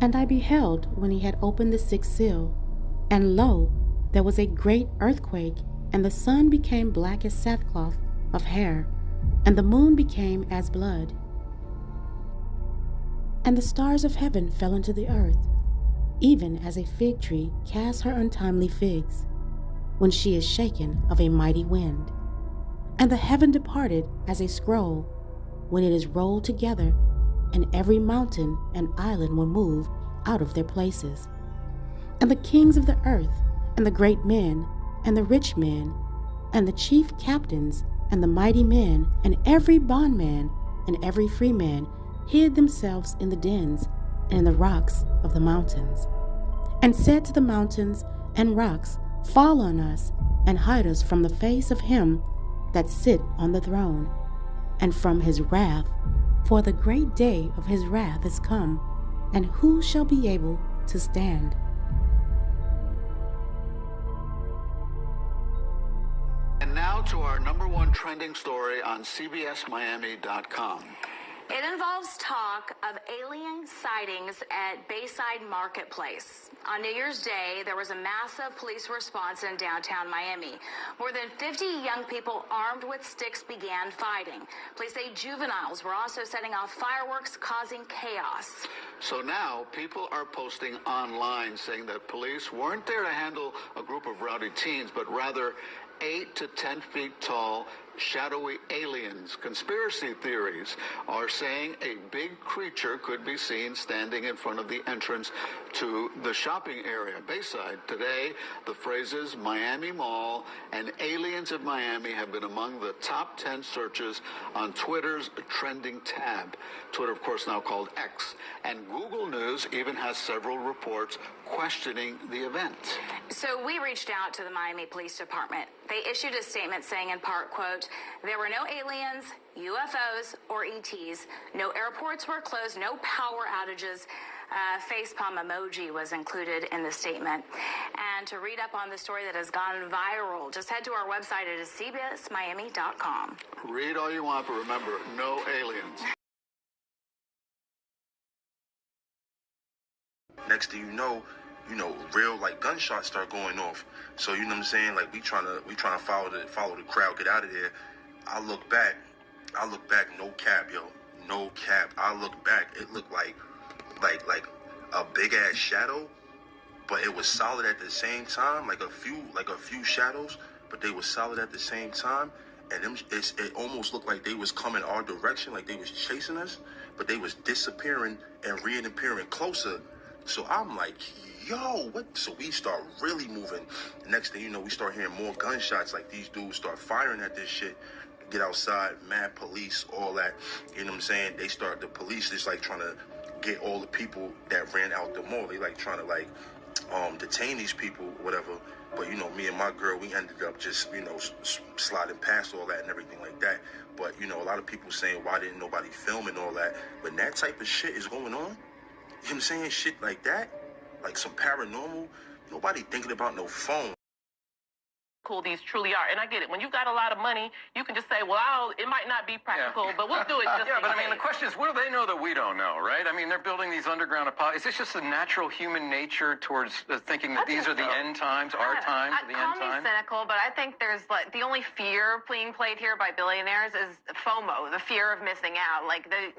And I beheld when he had opened the sixth seal, and lo, there was a great earthquake, and the sun became black as sackcloth of hair, and the moon became as blood. And the stars of heaven fell into the earth, even as a fig tree casts her untimely figs, when she is shaken of a mighty wind. And the heaven departed as a scroll, when it is rolled together, and every mountain and island were moved out of their places. And the kings of the earth, and the great men, and the rich men, and the chief captains, and the mighty men, and every bondman, and every free man, hid themselves in the dens and in the rocks of the mountains, and said to the mountains and rocks, Fall on us, and hide us from the face of him that sit on the throne, and from his wrath, for the great day of his wrath is come, and who shall be able to stand? And now to our #1 trending story on CBSMiami.com. It involves talk of alien sightings at Bayside Marketplace. On New Year's Day, there was a massive police response in downtown Miami. More than 50 young people armed with sticks began fighting. Police say juveniles were also setting off fireworks, causing chaos. So now people are posting online saying that police weren't there to handle a group of rowdy teens, but rather 8 to 10 feet tall, shadowy aliens. Conspiracy theories are saying a big creature could be seen standing in front of the entrance to the shopping area. Bayside today, the phrases Miami Mall and Aliens of Miami have been among the top 10 searches on Twitter's trending tab. Twitter, of course, now called X. And Google News even has several reports questioning the event. So we reached out to the Miami Police Department. They issued a statement saying in part, quote, there were no aliens, UFOs, or ETs. No airports were closed, no power outages. Facepalm emoji was included in the statement. And to read up on the story that has gone viral, just head to our website. It is cbsmiami.com. Read all you want, but remember, no aliens. Next thing you know, real like gunshots start going off. So you know what I'm saying? Like we trying to follow the crowd, get out of there. I look back, no cap, yo. No cap. I look back, it looked like a big ass shadow, but it was solid at the same time, like a few shadows, but they were solid at the same time. And it almost looked like they was coming our direction, like they was chasing us, but they was disappearing and reappearing closer. So I'm like, yo, what? So we start really moving. The next thing you know, we start hearing more gunshots. Like these dudes start firing at this shit. Get outside, mad police, all that. You know what I'm saying? The police is like trying to get all the people that ran out the mall. They like trying to detain these people, whatever. But me and my girl, we ended up just sliding past all that and everything like that. But a lot of people saying, why didn't nobody film and all that? When that type of shit is going on, you know what I'm saying? Shit like that, like some paranormal, nobody thinking about no phone. Cool these truly are. And I get it. When you got a lot of money, you can just say, well, it might not be practical, but we'll do it just but I mean, the question is, what do they know that we don't know, right? I mean, they're building these underground apologies. Is this just a natural human nature towards thinking that these are the end times, our times, the end times? Call me cynical, but I think there's the only fear being played here by billionaires is FOMO, the fear of missing out. Like that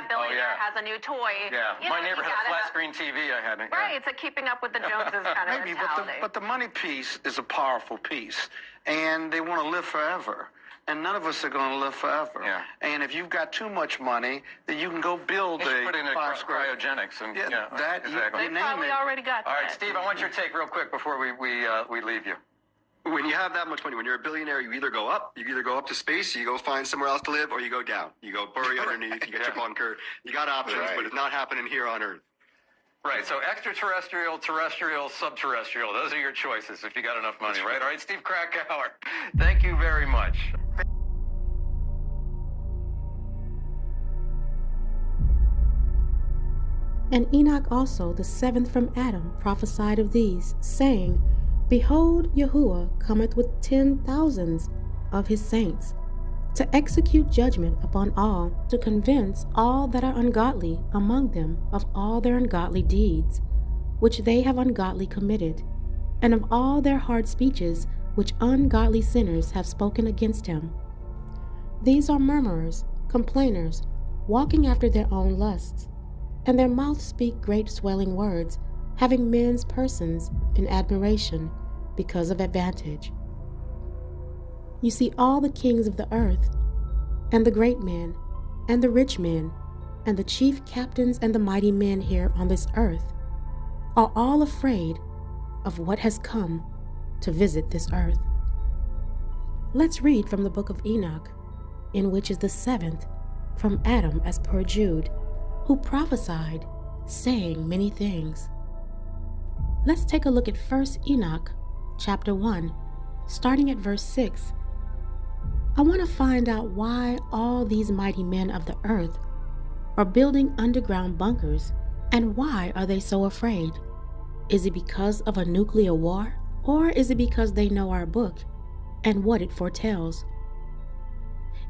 billionaire has a new toy. Yeah, my neighbor had a flat screen TV. I had it. Right, it's a keeping up with the Joneses kind of mentality. But the money piece is a powerful piece. And they want to live forever. And none of us are going to live forever. Yeah. And if you've got too much money, then you can go build put in cryogenics. And, that they probably already got that. All right, Steve, I want your take real quick before we leave you. When you have that much money, when you're a billionaire, you either go up to space, you go find somewhere else to live, or you go down. You go bury underneath, you get your bunker. You got options, but it's not happening here on Earth. Right, so extraterrestrial, terrestrial, subterrestrial. Those are your choices if you got enough money, right? All right, Steve Krakauer, thank you very much. And Enoch also, the seventh from Adam, prophesied of these, saying, Behold, Yahuwah cometh with 10,000s of his saints, to execute judgment upon all, to convince all that are ungodly among them of all their ungodly deeds, which they have ungodly committed, and of all their hard speeches which ungodly sinners have spoken against him. These are murmurers, complainers, walking after their own lusts, and their mouths speak great swelling words, having men's persons in admiration because of advantage. You see, all the kings of the earth, and the great men, and the rich men, and the chief captains and the mighty men here on this earth are all afraid of what has come to visit this earth. Let's read from the book of Enoch, in which is the 7th from Adam as per Jude, who prophesied, saying many things. Let's take a look at 1 Enoch, chapter 1, starting at verse 6. I want to find out why all these mighty men of the earth are building underground bunkers, and why are they so afraid? Is it because of a nuclear war, or is it because they know our book and what it foretells?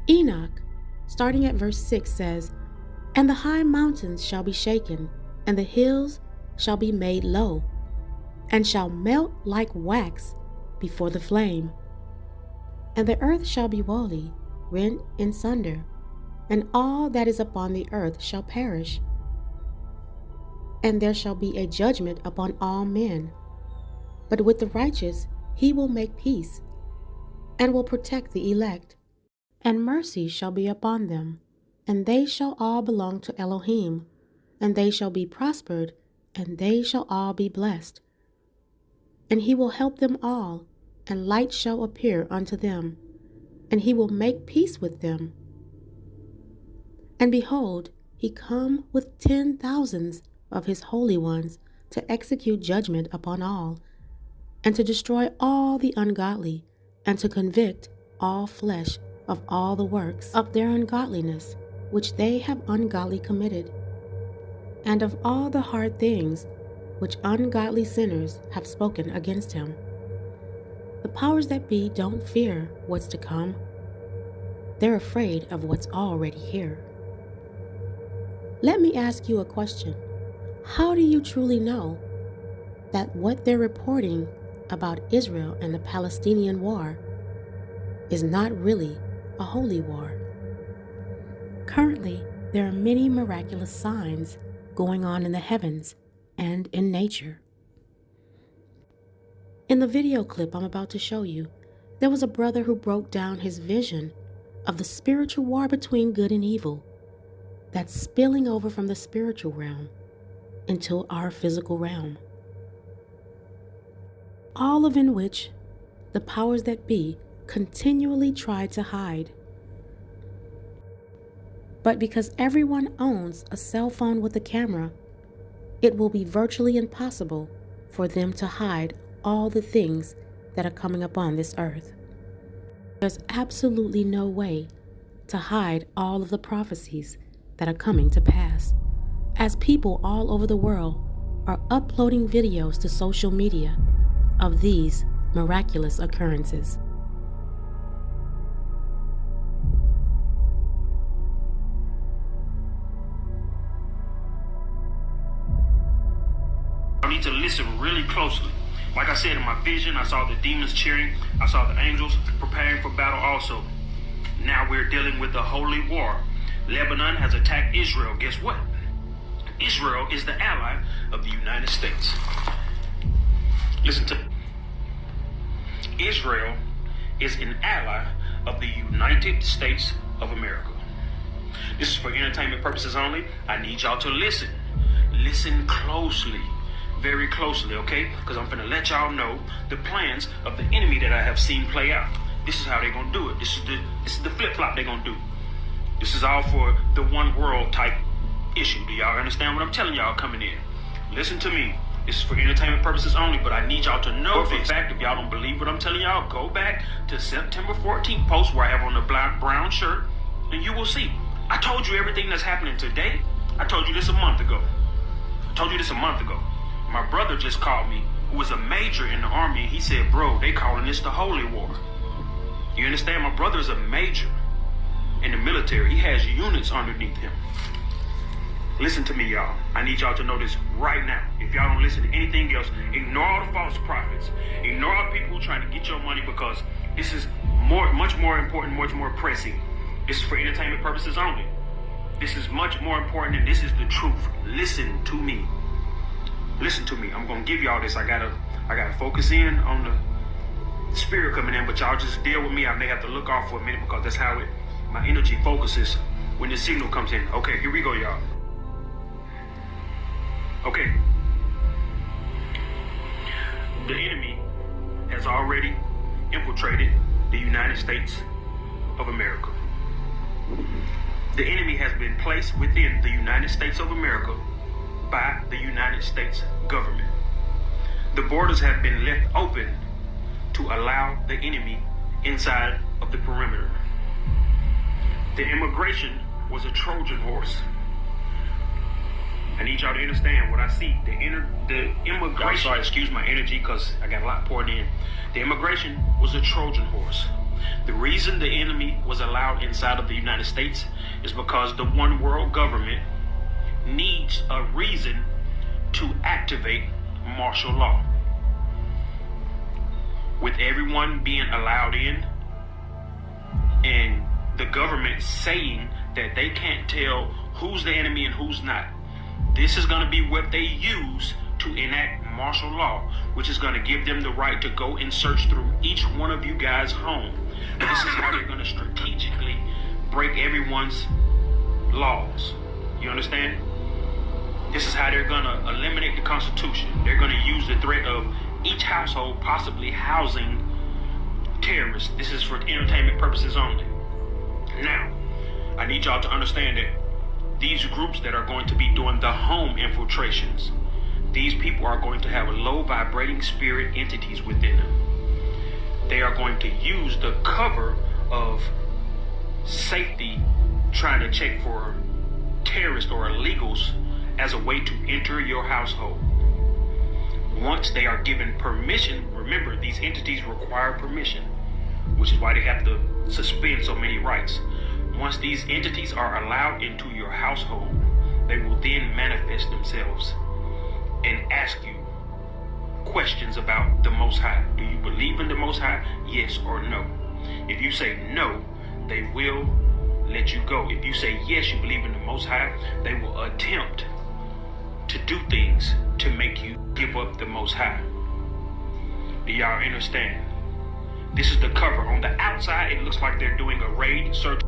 Enoch, starting at verse 6, says, "And the high mountains shall be shaken, and the hills shall be made low, and shall melt like wax before the flame. And the earth shall be wholly rent in sunder, and all that is upon the earth shall perish. And there shall be a judgment upon all men. But with the righteous he will make peace, and will protect the elect. And mercy shall be upon them, and they shall all belong to Elohim, and they shall be prospered, and they shall all be blessed. And he will help them all, and light shall appear unto them, and he will make peace with them. And behold, he come with 10,000s of his holy ones to execute judgment upon all, and to destroy all the ungodly, and to convict all flesh of all the works of their ungodliness, which they have ungodly committed, and of all the hard things which ungodly sinners have spoken against him." The powers that be don't fear what's to come. They're afraid of what's already here. Let me ask you a question. How do you truly know that what they're reporting about Israel and the Palestinian war is not really a holy war? Currently, there are many miraculous signs going on in the heavens and in nature. In the video clip I'm about to show you, there was a brother who broke down his vision of the spiritual war between good and evil that's spilling over from the spiritual realm into our physical realm. All of in which the powers that be continually try to hide. But because everyone owns a cell phone with a camera, it will be virtually impossible for them to hide all the things that are coming upon this earth. There's absolutely no way to hide all of the prophecies that are coming to pass, as people all over the world are uploading videos to social media of these miraculous occurrences. I need to listen really closely. Like I said, in my vision, I saw the demons cheering. I saw the angels preparing for battle also. Now we're dealing with a holy war. Lebanon has attacked Israel. Guess what? Israel is the ally of the United States. Listen to me. Israel is an ally of the United States of America. This is for entertainment purposes only. I need y'all to listen. Listen closely. Very closely, okay? Because I'm going to let y'all know the plans of the enemy that I have seen play out. This is how they're going to do it. This is the flip-flop they're going to do. This is all for the one world type issue. Do y'all understand what I'm telling y'all coming in? Listen to me. This is for entertainment purposes only, but I need y'all to know for a fact, if y'all don't believe what I'm telling y'all, go back to September 14th post where I have on the black brown shirt, and you will see. I told you everything that's happening today. I told you this a month ago. My brother just called me, who was a major in the army, and he said, bro, they calling this the holy war. You understand? My brother is a major. military. He has units underneath him. Listen to me, y'all. I need y'all to know this right now. If y'all don't listen to anything else, ignore all the false prophets. Ignore all the people who are trying to get your money, because this is much more important, much more pressing. This is for entertainment purposes only. This is much more important, and this is the truth. Listen to me. Listen to me. I'm gonna give y'all this. I gotta focus in on the spirit coming in, but y'all just deal with me. I may have to look off for a minute because that's how my energy focuses when the signal comes in. Okay, here we go, y'all. Okay. The enemy has already infiltrated the United States of America. The enemy has been placed within the United States of America by the United States government. The borders have been left open to allow the enemy inside of the perimeter. The immigration was a Trojan horse. I need y'all to understand what I see. The immigration, sorry, excuse my energy because I got a lot poured in. The immigration was a Trojan horse. The reason the enemy was allowed inside of the United States is because the one world government needs a reason to activate martial law. With everyone being allowed in and the government saying that they can't tell who's the enemy and who's not, this is going to be what they use to enact martial law, which is going to give them the right to go and search through each one of you guys' home. This is how they're going to strategically break everyone's laws. You understand? This is how they're going to eliminate the Constitution. They're going to use the threat of each household possibly housing terrorists. This is for entertainment purposes only. Now, I need y'all to understand that these groups that are going to be doing the home infiltrations, these people are going to have low vibrating spirit entities within them. They are going to use the cover of safety, trying to check for terrorists or illegals as a way to enter your household. Once they are given permission, remember these entities require permission, which is why they have to suspend so many rights. Once these entities are allowed into your household, they will then manifest themselves and ask you questions about the Most High. Do you believe in the Most High? Yes or no. If you say no, they will let you go. If you say yes, you believe in the Most High, they will attempt to do things to make you give up the Most High. Do y'all understand? This is the cover. On the outside, it looks like they're doing a raid search.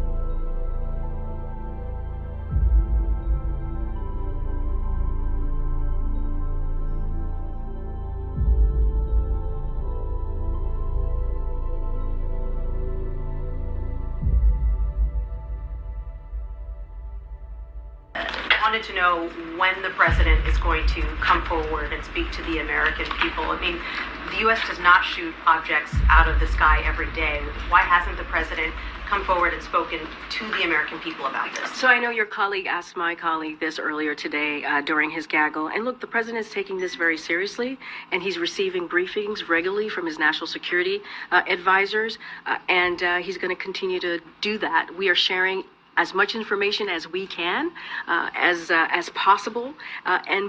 Wanted to know when the president is going to come forward and speak to the American people. I mean, the U.S. does not shoot objects out of the sky every day. Why hasn't the president come forward and spoken to the American people about this? So I know your colleague asked my colleague this earlier today during his gaggle. And look, the president is taking this very seriously, and he's receiving briefings regularly from his national security advisors, and he's going to continue to do that. We are sharing as much information as we can, as possible,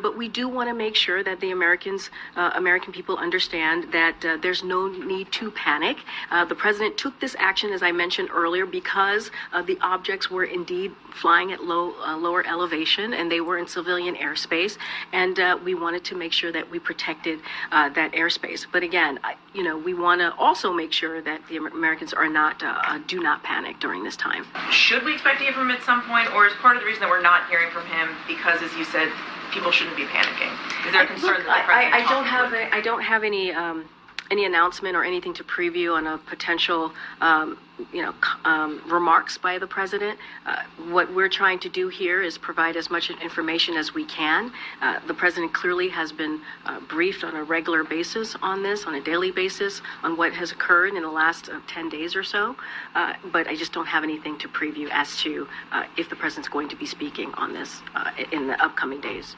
but we do want to make sure that the American people understand that there's no need to panic. The president took this action, as I mentioned earlier, because the objects were indeed flying at lower elevation, and they were in civilian airspace, and we wanted to make sure that we protected that airspace. But again, we want to also make sure that the Americans are not do not panic during this time. Should we expect to hear from him at some point, or is part of the reason that we're not hearing from him because, as you said, people shouldn't be panicking? Is there a concern that the president I don't have any announcement or anything to preview on a potential remarks by the president. What we're trying to do here is provide as much information as we can. The president clearly has been briefed on a regular basis on this, on a daily basis, on what has occurred in the last 10 days or so. But I just don't have anything to preview as to if the president's going to be speaking on this in the upcoming days.